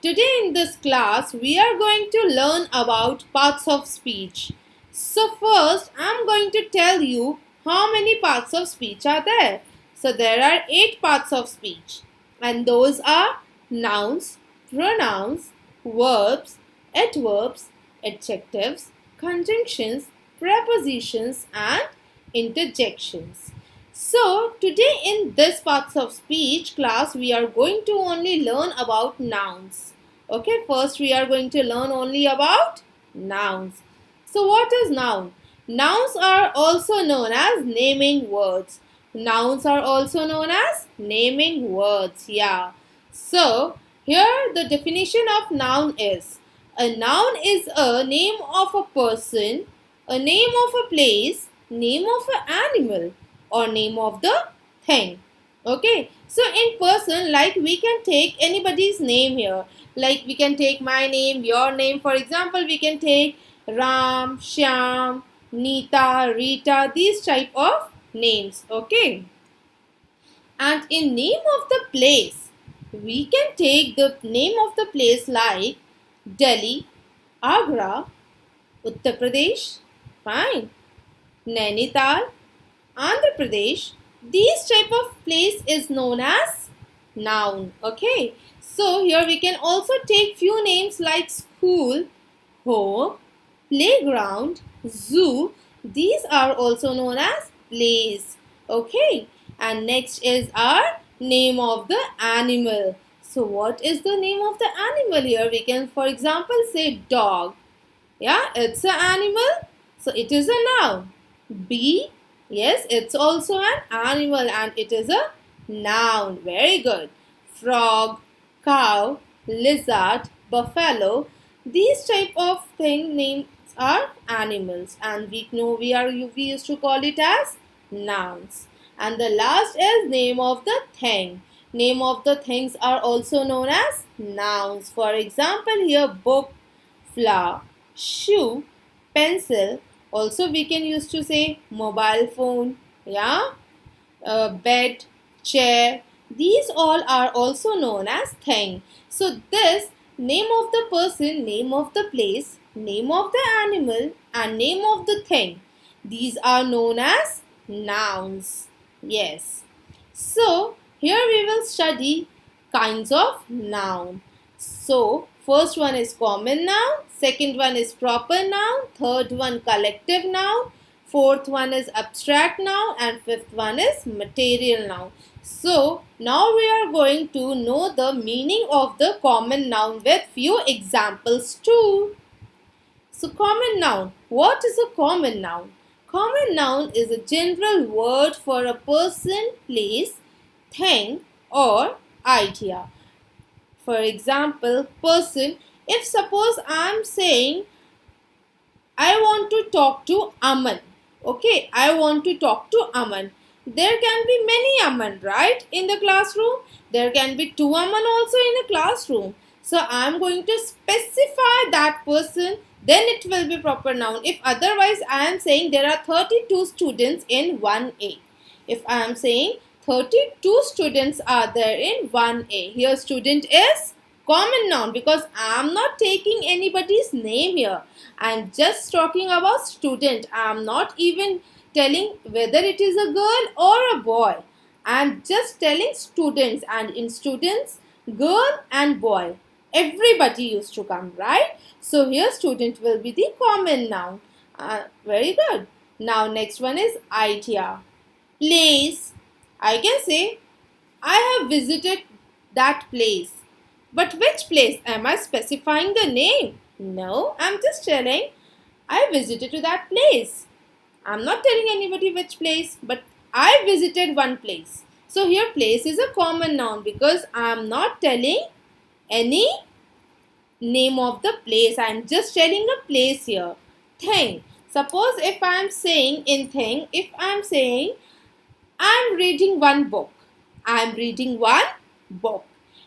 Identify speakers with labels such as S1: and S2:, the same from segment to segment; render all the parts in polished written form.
S1: Today in this class, we are going to learn about parts of speech. So first, I'm going to tell you how many parts of speech are there. So there are 8 parts of speech, and those are nouns, pronouns, verbs, adverbs, adjectives, conjunctions, prepositions, and interjections. So, today in this parts of speech class, we are going to only learn about nouns. Okay, first we are going to learn only about nouns. So, what is noun? Nouns are also known as naming words. Nouns are also known as naming words. Yeah. So, here the definition of noun is a noun is a name of a person, a name of a place, name of an animal, or name of the thing. Okay, so in person, like we can take anybody's name here, like we can take my name, your name. For example, we can take Ram, Shyam, Nita, Rita, these type of names. Okay, and in name of the place, we can take the name of the place like Delhi, Agra, Uttar Pradesh, fine, Nainital, Andhra Pradesh. These type of place is known as noun. Okay. So here we can also take few names like school, home, playground, zoo. These are also known as place. Okay. And next is our name of the animal. So what is the name of the animal here? We can for example say dog. Yeah, it's an animal. So it is a noun. Bee, yes, it's also an animal and it is a noun. Very good. Frog, cow, lizard, buffalo. These type of thing names are animals and we used to call it as nouns. And the last is name of the thing. Name of the things are also known as nouns. For example, here book, flower, shoe, pencil. Also, we can use to say mobile phone, yeah, bed, chair. These all are also known as thing. So, this name of the person, name of the place, name of the animal, and name of the thing. These are known as nouns. Yes. So, here we will study kinds of noun. So, first one is common noun, second one is proper noun, third one collective noun, fourth one is abstract noun, and fifth one is material noun. So, now we are going to know the meaning of the common noun with few examples too. So, common noun. What is a common noun? Common noun is a general word for a person, place, thing, or idea. For example, person. If suppose I am saying I want to talk to Aman. Okay, I want to talk to Aman. There can be many Aman, right, in the classroom. There can be two Aman also in a classroom. So I am going to specify that person. Then it will be proper noun. If otherwise I am saying there are 32 students in 1A. If I am saying 32 students are there in 1A. Here student is common noun because I am not taking anybody's name here. I am just talking about student. I am not even telling whether it is a girl or a boy. I am just telling students, and in students, girl and boy. Everybody used to come, right? So here student will be the common noun. Very good. Now next one is idea. Place. I can say I have visited that place. But which place? Am I specifying the name? No, I'm just telling I visited to that place. I'm not telling anybody which place, but I visited one place. So here place is a common noun because I'm not telling any name of the place. I'm just telling a place here. Thing. Suppose if I'm saying in thing, if I'm saying I'm reading one book. I'm reading one book.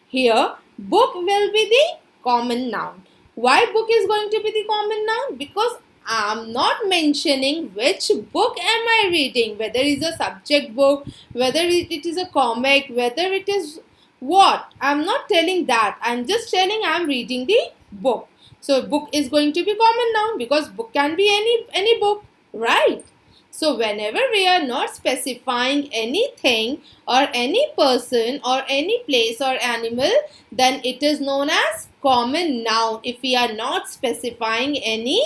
S1: Here, book will be the common noun. Why book is going to be the common noun? Because I'm not mentioning which book am I reading, whether it is a subject book, whether it is a comic, whether it is What? I'm not telling that. I'm just telling I'm reading the book. So book is going to be common noun because book can be any book, right? So whenever we are not specifying anything or any person or any place or animal, then it is known as common noun. If we are not specifying any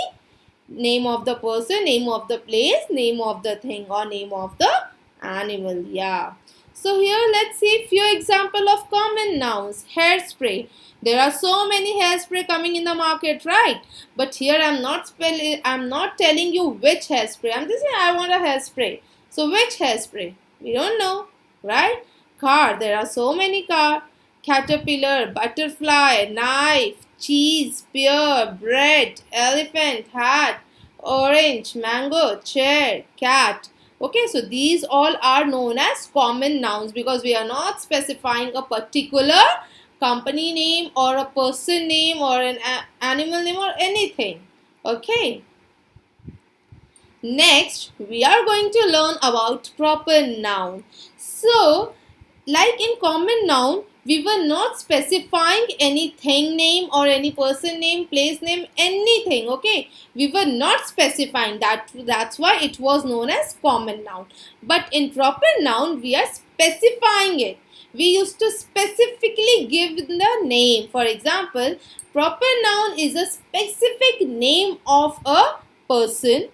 S1: name of the person, name of the place, name of the thing or name of the animal. Yeah. So here let's see few example of common nouns. Hairspray. There are so many hairspray coming in the market, right? But here I'm not telling you which hairspray. I'm just saying I want a hairspray. So which hairspray? We don't know, right? Car. There are so many car. Caterpillar, butterfly, knife, cheese, pear, bread, elephant, hat, orange, mango, chair, cat. Okay, so these all are known as common nouns because we are not specifying a particular company name or a person name or an animal name or anything. Okay. Next, we are going to learn about proper noun. So, like in common noun, we were not specifying any thing name or any person name, place name, anything. Okay, we were not specifying that. That's why it was known as common noun. But in proper noun, we are specifying it. We used to specifically give the name. For example, proper noun is a specific name of a person,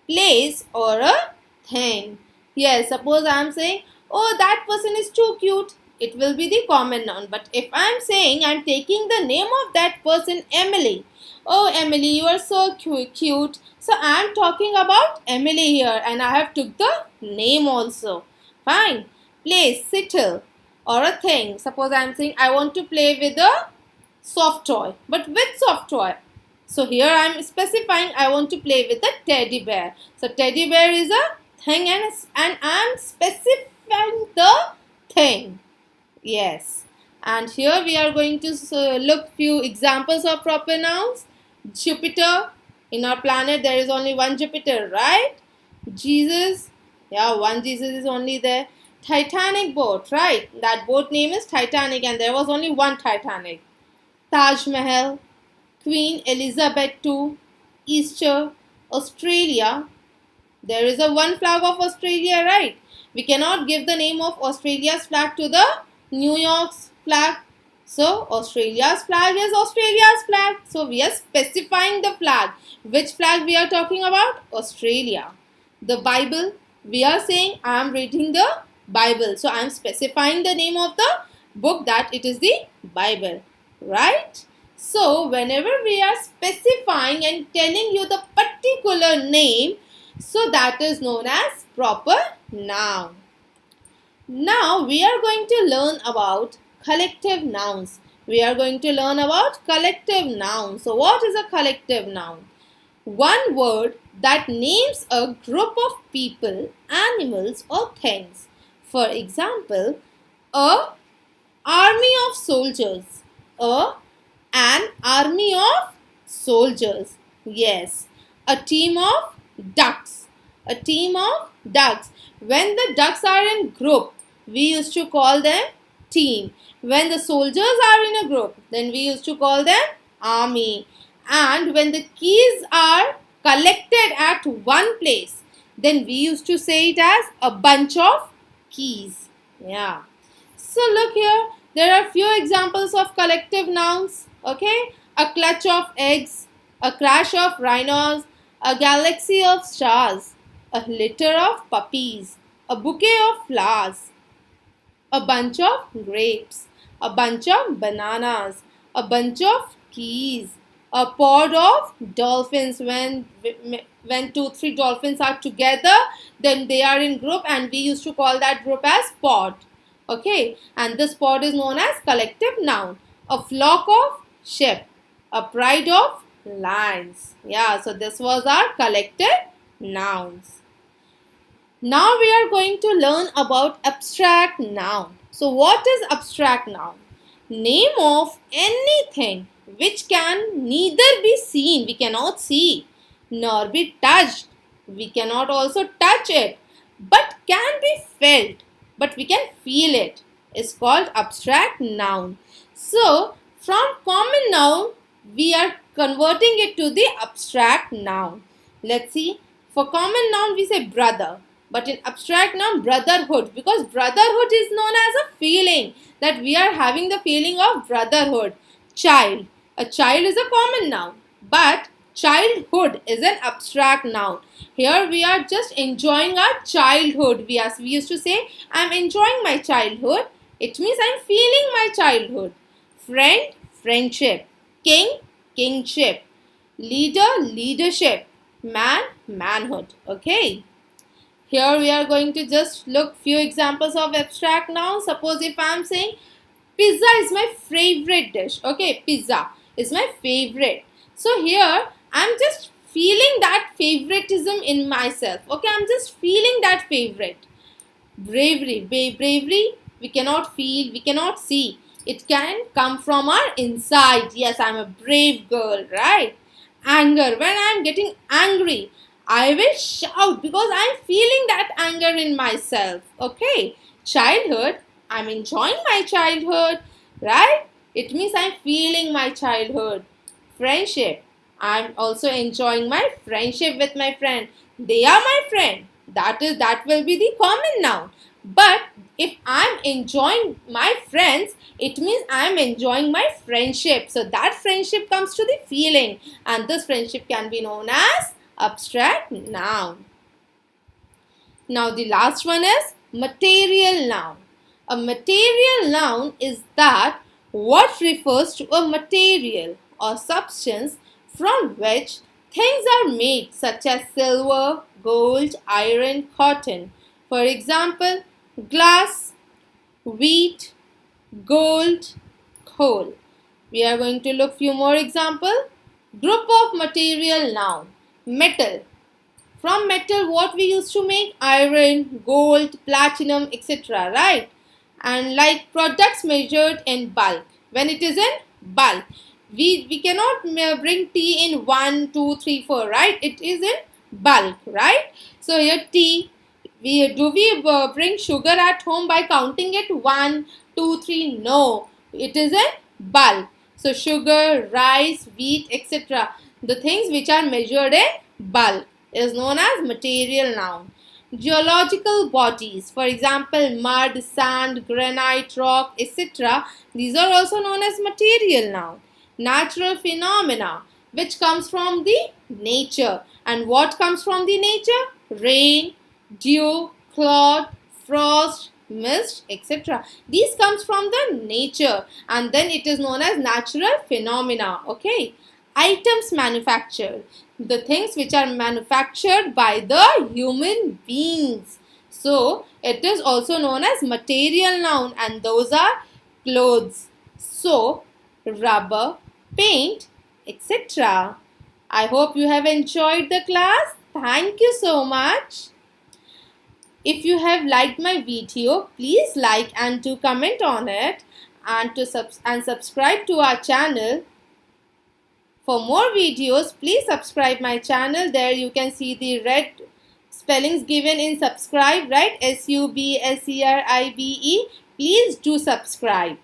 S1: place, or a thing. Yes, suppose I am saying, oh, that person is too cute. It will be the common noun. But if I am saying, I am taking the name of that person, Emily. Oh, Emily, you are so cute. So I am talking about Emily here and I have took the name also. Fine. Place, settle, or a thing. Suppose I am saying, I want to play with a soft toy. But which soft toy? So here I am specifying I want to play with a teddy bear. So teddy bear is a thing and I am specifying the thing. Yes. And here we are going to look few examples of proper nouns. Jupiter. In our planet there is only one Jupiter, right? Jesus. Yeah, one Jesus is only there. Titanic boat, right? That boat name is Titanic and there was only one Titanic. Taj Mahal. Queen Elizabeth II, Easter, Australia. There is a one flag of Australia, right? We cannot give the name of Australia's flag to the New York's flag. So, Australia's flag is Australia's flag. So, we are specifying the flag. Which flag we are talking about? Australia. The Bible, we are saying I am reading the Bible. So, I am specifying the name of the book that it is the Bible, right? So, whenever we are specifying and telling you the particular name, so that is known as proper noun. Now, we are going to learn about collective nouns. We are going to learn about collective nouns. So, what is a collective noun? One word that names a group of people, animals, or things. For example, a army of soldiers, an army of soldiers. Yes. A team of ducks. A team of ducks. When the ducks are in group, we used to call them team. When the soldiers are in a group, then we used to call them army. And when the keys are collected at one place, then we used to say it as a bunch of keys. Yeah. So look here, there are few examples of collective nouns. Okay, a clutch of eggs, a crash of rhinos, a galaxy of stars, a litter of puppies, a bouquet of flowers, a bunch of grapes, a bunch of bananas, a bunch of keys, a pod of dolphins. When 2-3 dolphins are together, then they are in group and we used to call that group as pod. Okay, and this pod is known as collective noun. A flock of sheep, a pride of lions. Yeah, so this was our collective nouns. Now we are going to learn about abstract noun. So what is abstract noun? Name of anything which can neither be seen, we cannot see, nor be touched. We cannot also touch it, but can be felt, but we can feel it. is called abstract noun. So, from common noun, we are converting it to the abstract noun. Let's see. For common noun, we say brother. But in abstract noun, brotherhood. Because brotherhood is known as a feeling. That we are having the feeling of brotherhood. Child. A child is a common noun. But childhood is an abstract noun. Here we are just enjoying our childhood. We used to say, I'm enjoying my childhood. It means I'm feeling my childhood. Friend, friendship. King, kingship. Leader, leadership. Man, manhood. Okay. Here we are going to just look few examples of abstract nouns. Suppose if I am saying pizza is my favorite dish. Okay, pizza is my favorite. So here I am just feeling that favoritism in myself. Okay, I am just feeling that favorite. Bravery. Bravery we cannot feel, we cannot see. It can come from our inside. Yes, I am a brave girl, right? Anger. When I am getting angry, I will shout because I am feeling that anger in myself. Okay. Childhood. I am enjoying my childhood, right? It means I am feeling my childhood. Friendship. I am also enjoying my friendship with my friend. They are my friend. That will be the common noun. But if I am enjoying my friends, it means I am enjoying my friendship. So that friendship comes to the feeling, and this friendship can be known as abstract noun. Now the last one is material noun. A material noun is that what refers to a material or substance from which things are made, such as silver, gold, iron, cotton. For example, glass, wheat, gold, coal. We are going to look few more examples. Group of material noun. Metal. From metal, what we used to make? Iron, gold, platinum, etc. Right? And like products measured in bulk. When it is in bulk, we cannot bring tea in 1, 2, 3, 4. Right? It is in bulk. Right? So here tea. Do we bring sugar at home by counting it 1, 2, 3? No, it is in bulk. So sugar, rice, wheat, etc. The things which are measured in bulk is known as material noun. Geological bodies, for example, mud, sand, granite, rock, etc. These are also known as material noun. Natural phenomena, which comes from the nature. And what comes from the nature? Rain, dew, cloud, frost, mist, etc. These comes from the nature, and then it is known as natural phenomena. Okay. Items manufactured. The things which are manufactured by the human beings. So, it is also known as material noun, and those are clothes, soap, rubber, paint, etc. I hope you have enjoyed the class. Thank you so much. If you have liked my video, please like and do comment on it, and subscribe to our channel. For more videos, please subscribe my channel. There you can see the red spellings given in subscribe, right? SUBSCRIBE. Please do subscribe.